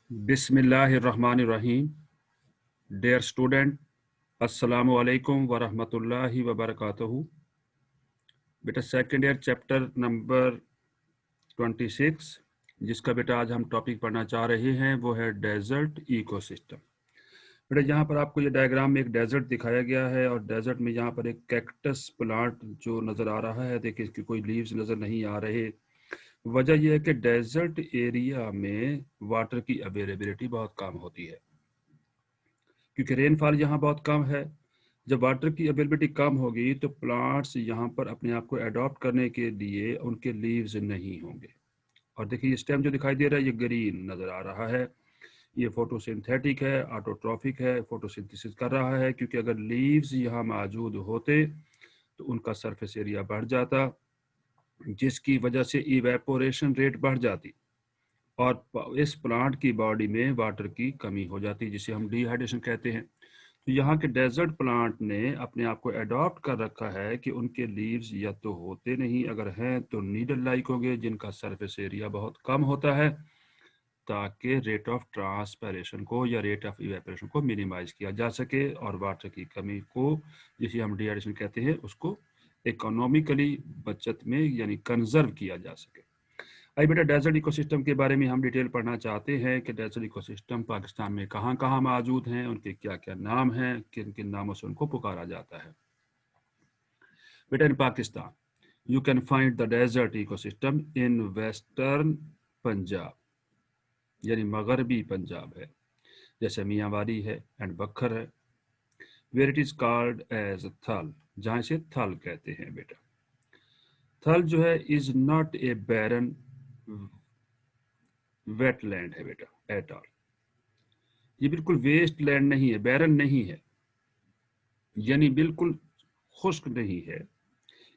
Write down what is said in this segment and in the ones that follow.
बिस्मिल्लाहिर्रहमानिर्रहीम। Dear student, अस्सलामु अलैकुम व रहमतुल्लाहि व बरकातहू। बेटा सेकंड ईयर चैप्टर नंबर 26, जिसका बेटा आज हम टॉपिक पढ़ना चाह रहे हैं वो है डेजर्ट इकोसिस्टम। बेटा यहाँ पर आपको ये डायग्राम में एक डेजर्ट दिखाया गया है और डेजर्ट में यहाँ पर एक कैक्टस प्लांट जो नज़र आ रहा है। देखिए इसकी कोई लीव्स नज़र नहीं आ रहे। वजह यह है कि डेजर्ट एरिया में वाटर की अवेलेबिलिटी बहुत कम होती है क्योंकि रेनफॉल यहाँ बहुत कम है। जब वाटर की अवेलेबिलिटी कम होगी तो प्लांट्स यहाँ पर अपने आप को अडॉप्ट करने के लिए उनके लीव्स नहीं होंगे। और देखिए ये स्टेम जो दिखाई दे रहा है ये ग्रीन नज़र आ रहा है। ये फोटोसिंथेटिक है, ऑटोट्रॉफिक है, फोटोसिंथेसिस कर रहा है क्योंकि अगर लीव्स यहाँ मौजूद होते तो उनका सरफेस एरिया बढ़ जाता, जिसकी वजह से इवेपोरेशन रेट बढ़ जाती और इस प्लांट की बॉडी में वाटर की कमी हो जाती, जिसे हम डिहाइड्रेशन कहते हैं। तो यहाँ के डेजर्ट प्लांट ने अपने आप को अडॉप्ट कर रखा है कि उनके लीव्स या तो होते नहीं, अगर हैं तो नीडल लाइक होंगे जिनका सरफेस एरिया बहुत कम होता है, ताकि रेट ऑफ ट्रांसपैरेशन को या रेट ऑफ इवेपोरेशन को मिनिमाइज किया जा सके और वाटर की कमी को, जिसे हम डिहाइड्रेशन कहते हैं, उसको इकोनॉमिकली बचत में यानी कंजर्व किया जा सके। आई बेटा डेजर्ट इकोसिस्टम के बारे में हम डिटेल पढ़ना चाहते हैं कि डेजर्ट इकोसिस्टम पाकिस्तान में कहाँ कहाँ मौजूद हैं, उनके क्या क्या नाम हैं, किन किन नामों से उनको पुकारा जाता है। बेटा in Pakistan you can find the desert ecosystem in western Punjab, यानी मगरबी पंजाब है, जैसे मियांवारी है एंड बखर है। Where it is called as Thal, जहाँ इसे थल कहते हैं। बेटा थल जो है is not a barren wetland है बेटा एट ऑल। ये बिल्कुल वेस्ट लैंड नहीं है, बैरन नहीं है, यानी बिल्कुल खुश्क नहीं है।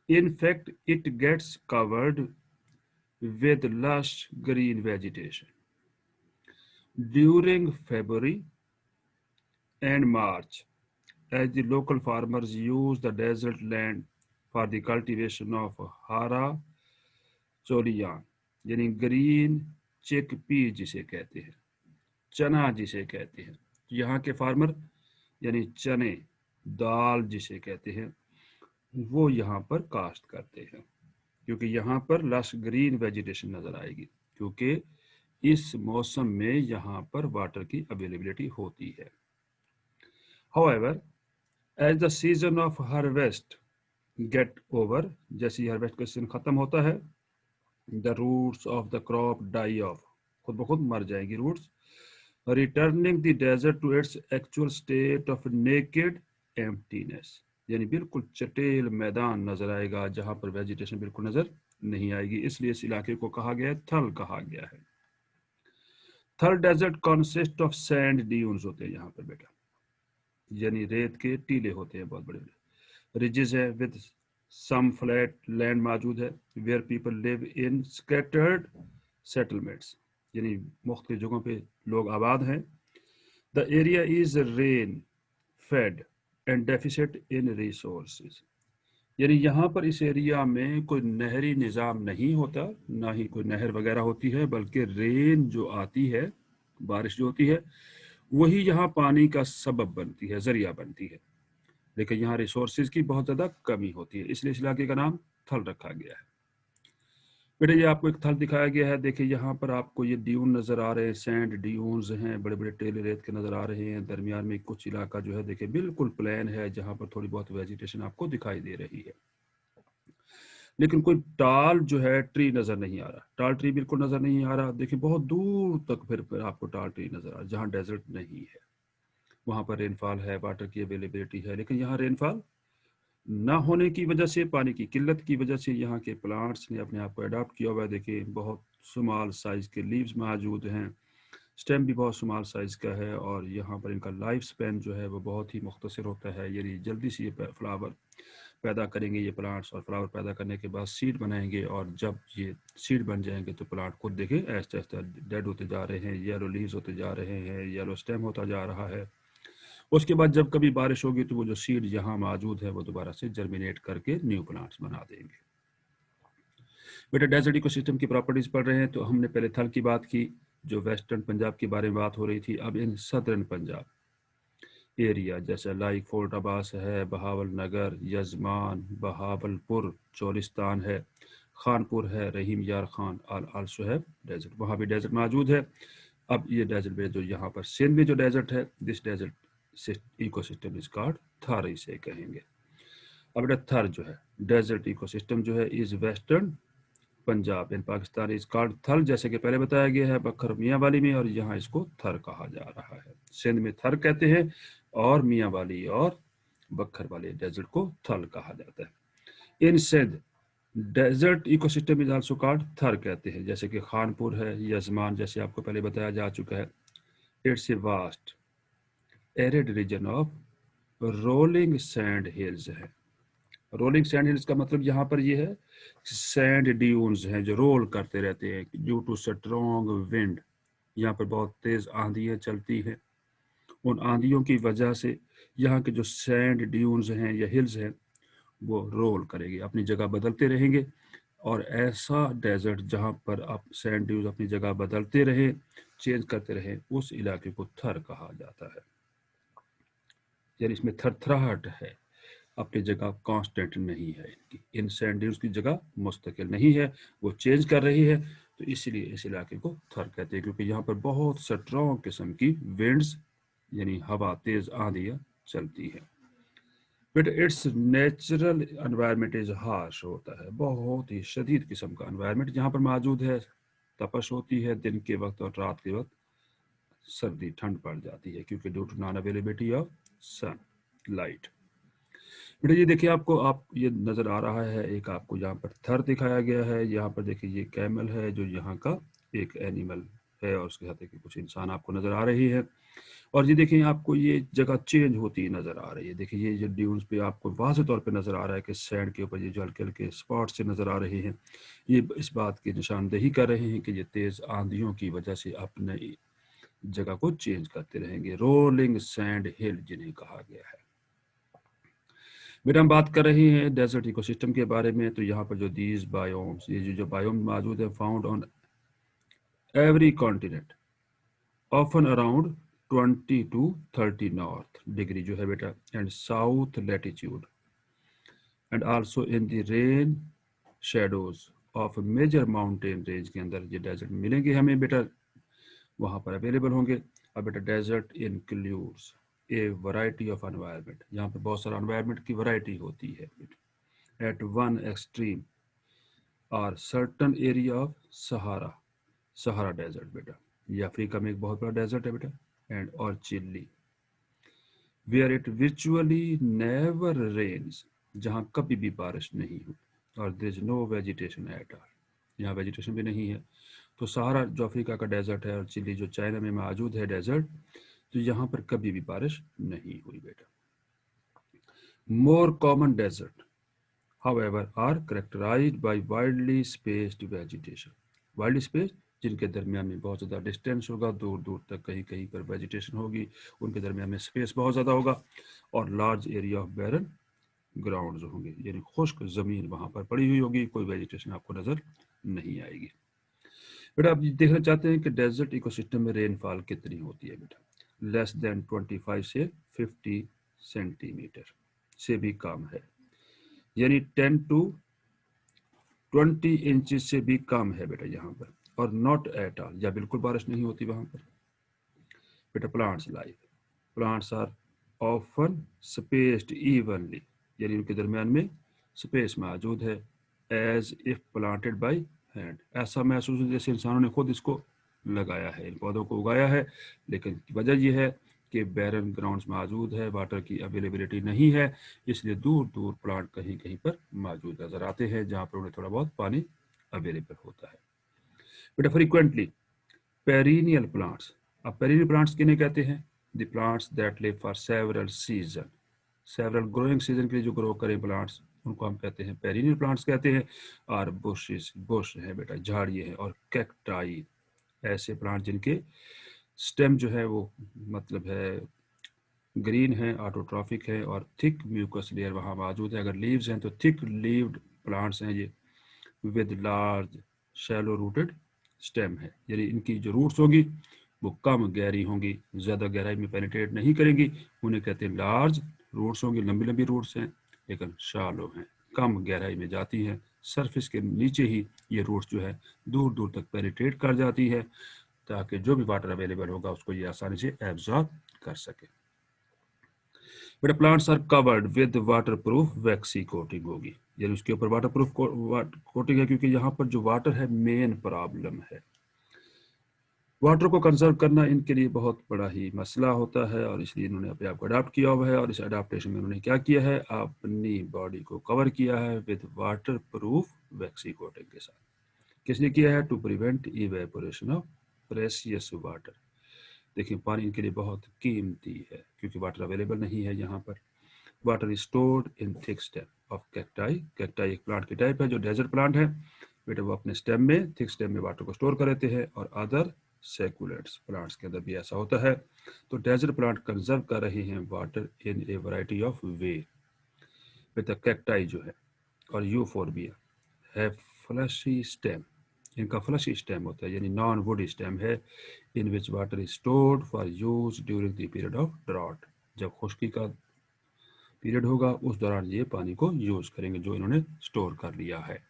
In fact it gets covered with lush green vegetation during February and March, as the local farmers use the desert land for the cultivation of hara चोलियान, यानी ग्रीन चिक पी जिसे कहते हैं, चना जिसे कहते हैं। यहाँ के फार्मर यानी चने दाल जिसे कहते हैं वो यहाँ पर कास्ट करते हैं, क्योंकि यहाँ पर लश ग्रीन वेजिटेशन नजर आएगी, क्योंकि इस मौसम में यहाँ पर वाटर की अवेलेबिलिटी होती है। However, as the season of harvest get over, जैसे हार्वेस्ट का सीजन खत्म होता है, the roots of the crop die off, खुद ब खुद मर जाएंगी roots, returning the desert to its actual state of naked emptiness, यानी बिल्कुल चटेल मैदान नजर आएगा जहां पर वेजिटेशन बिल्कुल नजर नहीं आएगी। इसलिए इस इलाके को कहा गया है, थल कहा गया है। Thal desert consist of sand dunes होते हैं यहाँ पर बेटा, यानी रेत के टीले होते हैं बहुत बड़े बड़े। रिजेस है विद सम फ्लैट लैंड मौजूद है, where people live in scattered settlements, यानी मुख्तलिफ जगहों पे लोग आबाद हैं। The area is rain fed and deficit in resources, यानी यहाँ पर इस एरिया में कोई नहरी निज़ाम नहीं होता, ना ही कोई नहर वगैरह होती है, बल्कि रेन जो आती है, बारिश जो होती है, वही यहाँ पानी का सबब बनती है, जरिया बनती है। लेकिन यहाँ रिसोर्सेज की बहुत ज़्यादा कमी होती है, इसलिए इस इलाके का नाम थल रखा गया है। बेटा ये आपको एक थल दिखाया गया है, देखिए यहाँ पर आपको ये ड्यून नज़र आ रहे हैं, सैंड ड्यून्स हैं, बड़े बड़े टेले रेत के नज़र आ रहे हैं। दरमियान में कुछ इलाका जो है देखिए बिल्कुल प्लेन है, जहाँ पर थोड़ी बहुत वेजिटेशन आपको दिखाई दे रही है, लेकिन कोई टाल जो है ट्री नज़र नहीं आ रहा, टाल ट्री बिल्कुल नज़र नहीं आ रहा। देखिए बहुत दूर तक फिर आपको टाल ट्री नज़र आ रहा, जहाँ डेजर्ट नहीं है वहाँ पर रेनफॉल है, वाटर की अवेलेबिलिटी है, लेकिन यहाँ रेनफॉल ना होने की वजह से, पानी की किल्लत की वजह से यहाँ के प्लांट्स ने अपने आप को अडॉप्ट किया हुआ है। देखिए बहुत स्मॉल साइज़ के लीव्स मौजूद हैं, स्टेम भी बहुत स्मॉल साइज़ का है, और यहाँ पर इनका लाइफ स्पैन जो है वो बहुत ही मुख्तसर होता है, यानी जल्दी से ये फ्लावर पैदा करेंगे ये प्लांट्स, और फ्लावर पैदा करने के बाद सीड बनाएंगे, और जब ये सीड बन जाएंगे तो प्लांट खुद देखें ऐसे ऐसे डेड होते जा रहे हैं, येलो लीव्स होते जा रहे हैं, येलो स्टेम होता जा रहा है। उसके बाद जब कभी बारिश होगी तो वो जो सीड यहाँ मौजूद है वो दोबारा से जर्मिनेट करके न्यू प्लांट्स बना देंगे। बेटा डेजर्ट इकोसिस्टम की प्रॉपर्टीज पढ़ रहे हैं, तो हमने पहले थल की बात की, जो वेस्टर्न पंजाब के बारे में बात हो रही थी, अब इन सदर्न पंजाब एरिया जैसे लाइक फोर्ट अब्बास है, बहावल नगर, यजमान, बहावलपुर, चोलिस्तान है, खानपुर है, रहीम यार खान आल्सो है डेजर्ट, वहाँ भी डेजर्ट मौजूद है। अब ये डेजर्ट में जो यहाँ पर सिंध में जो डेजर्ट है, this desert ecosystem is called Thar, इसे कहेंगे। अब बेटा थर जो है डेजर्ट इकोसिस्टम जो है is western Punjab in Pakistan is called थल, जैसे कि पहले बताया गया है बखर मियाँ वाली में, और यहाँ इसको थर कहा जा रहा है। सिंध में थर कहते हैं और मियाँ वाली और बखर वाले डेजर्ट को थल कहा जाता है। In Sindh desert ecosystem is also called Thar कहते हैं, जैसे कि खानपुर है, यजमान जैसे आपको पहले बताया जा चुका है। It's a vast arid region of rolling sand hills है। रोलिंग सैंड हिल्स का मतलब यहाँ पर ये है सैंड ड्यून्स हैं जो रोल करते रहते हैं ड्यू टू स्ट्रॉन्ग विंड। यहाँ पर बहुत तेज आंधियाँ चलती हैं, उन आंधियों की वजह से यहाँ के जो सैंड ड्यून्स हैं या हिल्स हैं वो रोल करेंगे, अपनी जगह बदलते रहेंगे। और ऐसा डेजर्ट जहाँ पर आप सैंड ड्यून्स अपनी जगह बदलते रहें, चेंज करते रहें, उस इलाके को थर कहा जाता है। यानी इसमें थरथराहट है, अपनी जगह कांस्टेंट नहीं है इनकी, इन सैंड ड्यून्स की जगह मुस्तकिल नहीं है, वो चेंज कर रही है। तो इसलिए इस इलाके को थर कहते हैं, क्योंकि यहाँ पर बहुत स्ट्रॉन्ग किस्म की विंड्स यानी हवा तेज आंधियाँ चलती है। But it's natural environment is harsh होता है, बहुत ही शदीद किस्म का एनवायरनमेंट यहाँ पर मौजूद है। तपश होती है दिन के वक्त और रात के वक्त सर्दी ठंड पड़ जाती है, क्योंकि due to non availability of sunlight. बेटा ये देखिए आपको आप ये नज़र आ रहा है, एक आपको यहाँ पर थर दिखाया गया है, यहाँ पर देखिए ये कैमल है जो यहाँ का एक एनिमल है, और उसके साथ देखिए कुछ इंसान आपको नज़र आ रही है। और ये देखिए आपको ये जगह चेंज होती नज़र आ रही है। देखिए ये जो ड्यून्स पे आपको वाज़ेह तौर पे नज़र आ रहा है कि सैंड के ऊपर ये जो हल्के हल्के स्पॉट से नज़र आ रहे हैं, ये इस बात की निशानदेही कर रहे हैं कि ये तेज़ आंधियों की वजह से अपने जगह को चेंज करते रहेंगे। रोलिंग सैंड हिल जिन्हें कहा गया है। बेटा हम बात कर रहे हैं डेजर्ट इकोसिस्टम के बारे में, तो यहाँ पर जो दीज बायोम्स, ये जो बायोम मौजूद है, found on every continent, often around 20 to 30 north degree जो है बेटा, and south latitude, and also in the rain shadows of major mountain range के अंदर ये डेजर्ट मिलेंगे हमें बेटा, वहाँ पर अवेलेबल होंगे। अब बेटा desert includes a variety of environment, यहाँ पर बहुत सारा एनवायरनमेंट की वैरायटी होती है। एट वन एक्सट्रीम और certain area of Sahara, Sahara desert बेटा, ये अफ्रीका में एक बहुत बड़ा डेजर्ट है बेटा, एंड और चिली वेयर इट विचुअली नेवर रेन्स, जहाँ कभी भी बारिश नहीं हो, और there is no vegetation at all, यहाँ वेजिटेशन भी नहीं है। तो सहारा जो अफ्रीका का डेजर्ट है और चिली जो चाइना में मौजूद है डेजर्ट, तो यहाँ पर कभी भी बारिश नहीं हुई बेटा। More common desert however are characterized by widely spaced vegetation, widely spaced जिनके दरमियान में बहुत ज़्यादा डिस्टेंस होगा, दूर दूर तक कहीं कहीं पर वेजिटेशन होगी, उनके दरमियान में स्पेस बहुत ज़्यादा होगा, और large area of barren grounds होंगे, यानी खुश्क ज़मीन वहाँ पर पड़ी हुई होगी, कोई वेजिटेशन आपको नज़र नहीं आएगी। बेटा आप देखना चाहते हैं कि डेजर्ट इकोसिस्टम में रेनफॉल कितनी होती है बेटा, लेस देन 25 से 50 सेंटीमीटर से भी कम है, यानी 10 to 20 इंचेस से भी कम है बेटा यहाँ पर, और नॉट एट ऑल, या बिल्कुल बारिश नहीं होती वहाँ पर बेटा। Plants life, plants are often spaced evenly, यानी उनके दरमियान में स्पेस मौजूद है, as if planted by hand, ऐसा महसूस हो जैसे इंसानों ने खुद इसको लगाया है, इन पौधों को उगाया है। लेकिन वजह यह है कि बैरन ग्राउंड्स मौजूद है, वाटर की अवेलेबिलिटी नहीं है, इसलिए दूर दूर प्लांट कहीं कहीं पर मौजूद नजर आते हैं जहाँ पर उन्हें थोड़ा बहुत पानी अवेलेबल होता है बेटा। फ्रीक्वेंटली पेरिनियल प्लांट्स, अब पेरिनियल प्लांट्स किन्हें कहते हैं, the plants that live for several season, several growing season के लिए जो ग्रो करें प्लांट्स, उनको हम कहते हैं पेरिनियल प्लांट्स कहते हैं। और बुशेस, बुश है बेटा, झाड़ियाँ हैं, और कैक्टाई, ऐसे प्लांट जिनके स्टेम जो है वो मतलब है ग्रीन है, ऑटोट्रॉफिक है, और थिक म्यूकस लेयर वहाँ मौजूद है। अगर लीव्स हैं तो थिक लीव्ड प्लांट्स हैं ये, with large shallow rooted stem है, यानी इनकी जो रूट्स होंगी वो कम गहरी होंगी, ज़्यादा गहराई में पेनिट्रेट नहीं करेंगी। उन्हें कहते हैं लार्ज रूट्स होंगी, लंबी लंबी रूट्स हैं, लेकिन शालो हैं, कम गहराई में जाती हैं। सरफेस के नीचे ही ये रूट्स जो है दूर दूर तक पेनिट्रेट कर जाती है, ताकि जो भी वाटर अवेलेबल होगा उसको ये आसानी से एब्जॉर्ब कर सके। बेटा plants are covered with waterproof waxy coating होगी, यानी उसके ऊपर वाटर प्रूफ कोटिंग है, क्योंकि यहाँ पर जो वाटर है मेन प्रॉब्लम है। वाटर को कंजर्व करना इनके लिए बहुत बड़ा ही मसला होता है, और इसलिए इन्होंने अपने आप को अडाप्ट किया हुआ है। और इस अडाप्टेशन में उन्होंने क्या किया है, अपनी बॉडी को कवर किया है with waterproof waxy coating के साथ। किसने किया है, to prevent evaporation of precious water. देखिए पानी इनके लिए बहुत कीमती है, क्योंकि वाटर अवेलेबल नहीं है यहाँ पर। Water is stored in thick stem of cacti. Cacti एक प्लांट की टाइप है जो डेजर्ट प्लांट है बेटा, वो अपने स्टेम में, थिक स्टेम में वाटर को स्टोर कर लेते हैं, और अदर सेकुलेट्स प्लांट्स के अंदर भी ऐसा होता है। तो डेजर्ट प्लांट कंजर्व कर रहे हैं water in a variety of way. बेटा कैक्टाई जो है और यूफोर्बिया है फ्लशी स्टेम, इनका फ्लशी स्टेम होता है, यानी नॉन वुडी स्टेम है, in which water is stored for use during the period of drought. जब खुश्की का पीरियड होगा उस दौरान ये पानी को यूज करेंगे जो इन्होंने स्टोर कर लिया है।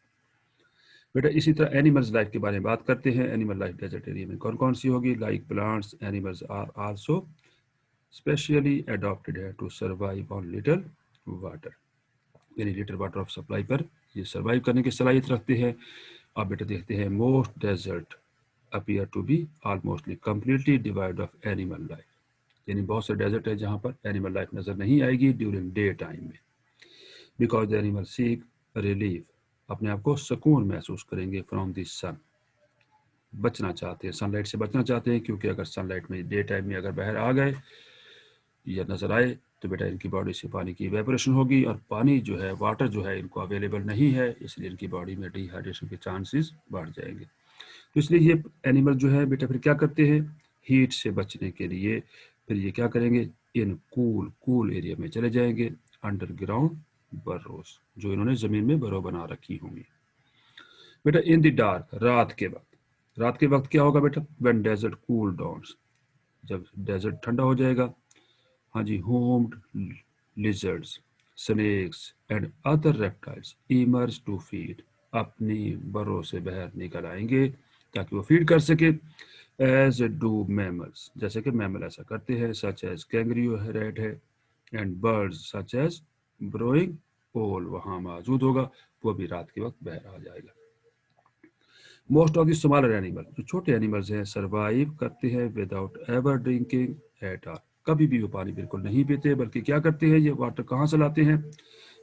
बेटा इसी तरह एनिमल्स लाइफ के बारे में बात करते हैं। एनिमल लाइफ डेजर्ट एरिया में कौन कौन सी होगी, like plants animals are also specially adopted है to survive on little water, यानी लिटिल वाटर ऑफ सप्लाई पर ये सर्वाइव करने की सलाहियत रखते हैं। आप बेटा देखते हैं most desert appear to be almostly completely divide of animal life, यानी बहुत से डेजर्ट है जहाँ पर एनिमल लाइफ नजर नहीं आएगी ड्यूरिंग डे टाइम में, because the animal seek relief, अपने आप को सुकून महसूस करेंगे फ्रॉम द सन, बचना चाहते हैं, सनलाइट से बचना चाहते हैं, क्योंकि अगर सनलाइट में डे टाइम में अगर बाहर आ गए या नजर आए तो बेटा इनकी बॉडी से पानी की इवेपोरेशन होगी, और पानी जो है, वाटर जो है इनको अवेलेबल नहीं है, इसलिए इनकी बॉडी में डिहाइड्रेशन के चांसेस बढ़ जाएंगे। तो इसलिए ये एनिमल जो है बेटा फिर क्या करते हैं, हीट से बचने के लिए फिर ये क्या करेंगे, इन कूल कूल एरिया में चले जाएंगे, अंडरग्राउंड बर्रोस, जो इन्होंने जमीन में बरो बना रखी होंगी। बेटा इन द डार्क, रात के वक्त क्या होगा बेटा, व्हेन डेजर्ट कूल डाउन्स, जब डेजर्ट ठंडा हो जाएगा, हाँ जी, horned lizards, snakes and other reptiles emerge to feed, अपनी बरों से बाहर निकल आएंगे ताकि वो फीड कर सके। एज डू मैमल्स, जैसे कि मैमल ऐसा करते हैं, सच एज कैंगरियो रेड है, and birds such as burrowing owl वहाँ मौजूद होगा, वो भी रात के वक्त बाहर आ जाएगा। Most of the smaller animal, जो छोटे एनिमल्स हैं, सर्वाइव करते हैं without ever drinking at all, कभी भी वो पानी बिल्कुल नहीं पीते, बल्कि क्या करते हैं, ये वाटर कहाँ से लाते हैं,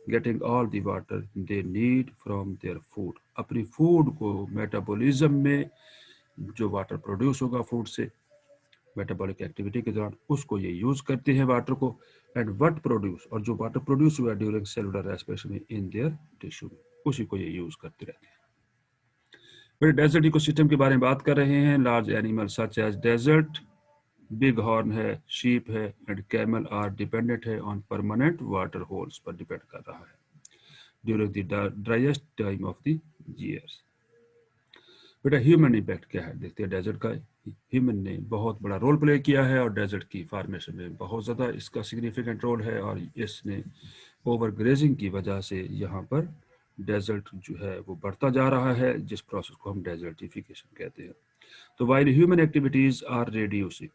getting all the water they need from their food, अपनी फूड को मेटाबॉलिज्म में जो वाटर प्रोड्यूस होगा फूड से मेटाबॉलिक एक्टिविटी के दौरान, उसको ये यूज करते हैं वाटर को, एंड व्हाट प्रोड्यूस, और जो वाटर प्रोड्यूस हुआ during cellular respiration in their tissue, उसी को ये यूज करते रहते हैं। फिर डेजर्ट इकोसिस्टम के बारे में बात कर रहे हैं। Large animal such as desert big horn है, शीप है, एंड कैमल आर डिपेंडेंट है ऑन परमानेंट वाटर होल्स पर डिपेंड कर रहा है during the driest time of the years. बेटा ह्यूमन इम्पैक्ट क्या है, देखते हैं डेजर्ट का। ह्यूमन ने बहुत बड़ा रोल प्ले किया है और डेजर्ट की फार्मेशन में बहुत ज़्यादा इसका सिग्निफिकेंट रोल है, और इसने ओवर ग्रेजिंग की वजह से यहाँ पर डेजर्ट जो है वो बढ़ता जा रहा है, जिस प्रोसेस को हम डेजर्टिफिकेशन कहते हैं। तो while human activities are reducing,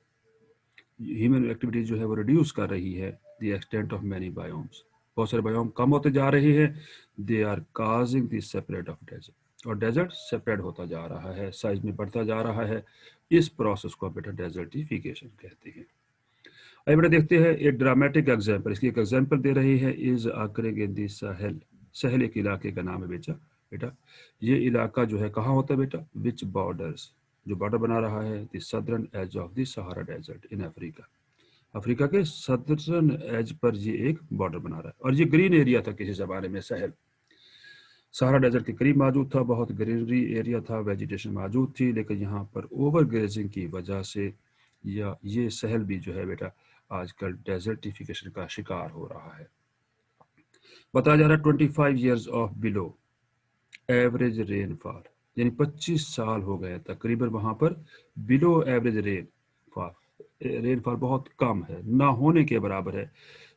human activities जो है वो रिड्यूस कर रही है the extent of many biomes, बहुत सारे बायोम कम होते जा रहे हैं, they are causing the separate of desert, और डेजर्ट सेपरेट होता जा रहा है, साइज में बढ़ता जा रहा है, इस प्रोसेस को बेटा डेजर्टिफिकेशन कहते हैं। अब बेटा देखते हैं एक ड्रामेटिक एग्जाम्पल, इसकी एक एग्जाम्पल दे रही है, is occurring in the Sahel, Sahel एक इलाके का नाम है बेटा ये इलाका जो है कहाँ होता है बेटा, विच बॉर्डर्स, जो बॉर्डर बना रहा है the southern edge of the Sahara desert in Africa, Africa के सदर्न एज पर ये एक बॉर्डर बना रहा है, और ये ग्रीन एरिया था किसी जमाने में, साहेल सहारा डेजर्ट के करीब मौजूद था, बहुत ग्रीनरी एरिया था, वेजिटेशन मौजूद थी, लेकिन यहाँ पर ओवर ग्रेजिंग की वजह से या ये सहल भी जो है बेटा आजकल डेजर्टिफिकेशन का शिकार हो रहा है। बताया जा रहा है 25 years of below average rainfall, यानी 25 साल हो गए तकरीबन वहाँ पर बिलो एवरेज रेनफॉल बहुत कम है, ना होने के बराबर है,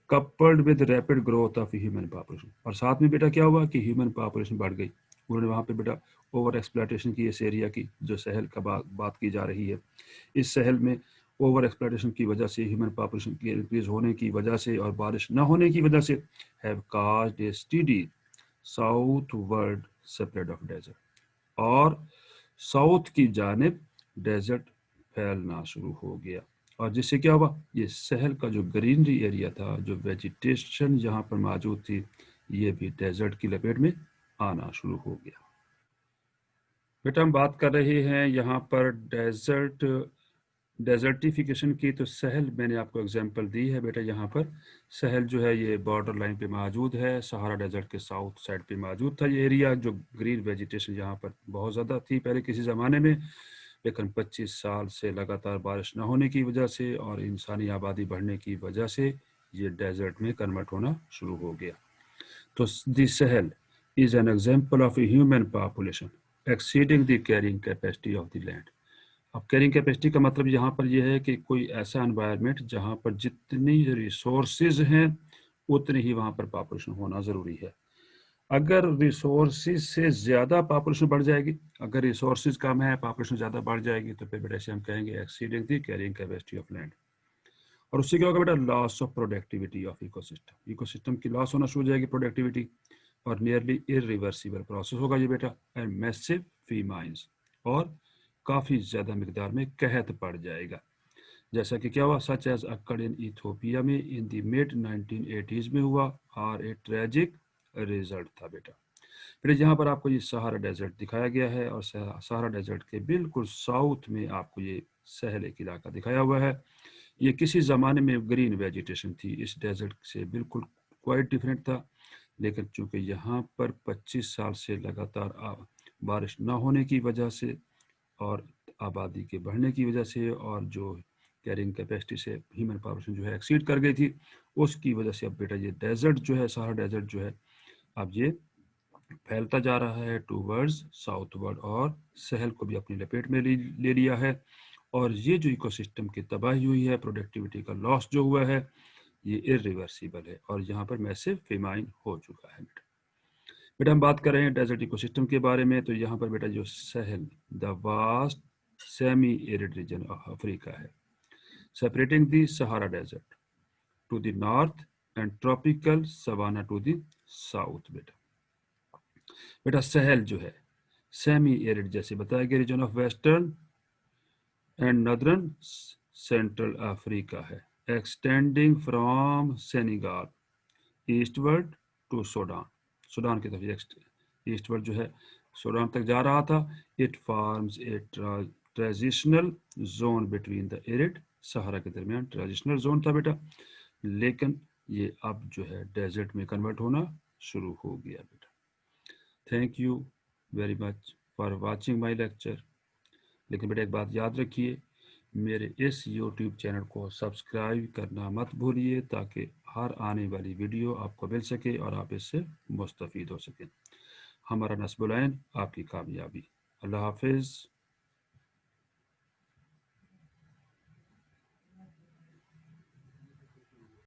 coupled with rapid growth of human population. और साथ में बेटा क्या हुआ कि ह्यूमन पॉपुलेशन बढ़ गई। उन्होंने वहाँ पे बेटा ओवर एक्सप्लॉयटेशन की इस एरिया की, जो सहल का बात की जा रही है, इस सहल में ओवर एक्सप्लॉयटेशन की वजह से, ह्यूमन पॉपुलेशन की इंक्रीज होने की वजह से और बारिश न होने की वजह से have caused a steady southward spread of desert, और साउथ की जानिब डेजर्ट फैलना शुरू हो गया। और जिससे क्या हुआ, ये सहल का जो ग्रीनरी एरिया था, जो वेजिटेशन यहाँ पर मौजूद थी, ये भी डेजर्ट की लपेट में आना शुरू हो गया। बेटा हम बात कर रहे हैं यहाँ पर डेजर्टिफिकेशन की। तो सहल मैंने आपको एग्जांपल दी है बेटा। यहाँ पर सहल जो है ये बॉर्डर लाइन पे मौजूद है, सहारा डेजर्ट के साउथ साइड पे मौजूद था ये एरिया, जो ग्रीन वेजिटेशन यहाँ पर बहुत ज़्यादा थी पहले किसी ज़माने में। लेकिन 25 साल से लगातार बारिश न होने की वजह से और इंसानी आबादी बढ़ने की वजह से ये डेजर्ट में कन्वर्ट होना शुरू हो गया। तो the Sahel is an example of a human population exceeding the carrying capacity of the land। अब कैरिंग कैपेसिटी का मतलब यहाँ पर यह है कि कोई ऐसा एनवायरनमेंट जहाँ पर जितनी रिसोर्सेज हैं उतनी ही वहाँ पर पॉपुलेशन होना ज़रूरी है। अगर रिसोर्सेज से ज़्यादा पॉपुलेशन बढ़ जाएगी, अगर रिसोर्सेज कम है पॉपुलेशन ज़्यादा बढ़ जाएगी, तो फिर बेटा से हम कहेंगे exceeding the carrying capacity of land. और उससे क्या होगा बेटा, loss of productivity of ecosystem, ecosystem की लॉस होना शुरू हो जाएगी प्रोडक्टिविटी, और नियरली इरिवर्सिबल प्रोसेस होगा ये बेटा, एंड मैसिव फीमाइंस, और काफ़ी ज़्यादा मिकदार में कहत पड़ जाएगा। जैसा कि क्या हुआ, सच एज अक्कड़ इन इथोपिया में इन द मिड 1980s में हुआ, और ए ट्रेजिक रिजल्ट था बेटा। फिर यहाँ पर आपको ये सहारा डेजर्ट दिखाया गया है, और सहारा डेजर्ट के बिल्कुल साउथ में आपको ये सहल एक इलाका दिखाया हुआ है। ये किसी ज़माने में ग्रीन वेजिटेशन थी, इस डेजर्ट से बिल्कुल क्वाइट डिफरेंट था। लेकिन चूंकि यहाँ पर 25 साल से लगातार बारिश न होने की वजह से और आबादी के बढ़ने की वजह से, और जो कैरिंग कैपेसिटी से ह्यूमन पॉपुलेशन जो है एक्सीड कर गई थी, उसकी वजह से अब बेटा ये डेजर्ट जो है, सहारा डेजर्ट जो है, अब ये फैलता जा रहा है टूवर्ड्स साउथवर्ड, और सहल को भी अपनी लपेट में ले लिया है। और ये जो इकोसिस्टम की तबाही हुई है, प्रोडक्टिविटी का लॉस जो हुआ है, ये इरिवर्सिबल है, और यहाँ पर मैसिव फेमाइन हो चुका है बेटा। बेटा हम बात कर रहे हैं डेजर्ट इकोसिस्टम के बारे में। तो यहाँ पर बेटा जो Sahel the vast semi arid region of Africa है, separating the Sahara desert to the north and tropical savanna to the south. बेटा सहल जो है सेमी एरिड, जैसे बताया गया, region of western and northern central Africa है, extending from Senegal eastward to Sudan, Sudan की तरफ ईस्टवर्ड जो है सूडान तक जा रहा था। It forms a transitional zone between the arid, Sahara के दरमियान ट्रांजिशनल जोन था बेटा, लेकिन ये अब जो है डेजर्ट में कन्वर्ट होना शुरू हो गया बेटा। Thank you very much for watching my lecture. लेकिन बेटा एक बात याद रखिए, मेरे इस YouTube चैनल को सब्सक्राइब करना मत भूलिए, ताकि हर आने वाली वीडियो आपको मिल सके और आप इससे मुस्तफ़ीद हो सकें। हमारा नस्बुल ऐन आपकी कामयाबी। अल्लाह हाफिज़।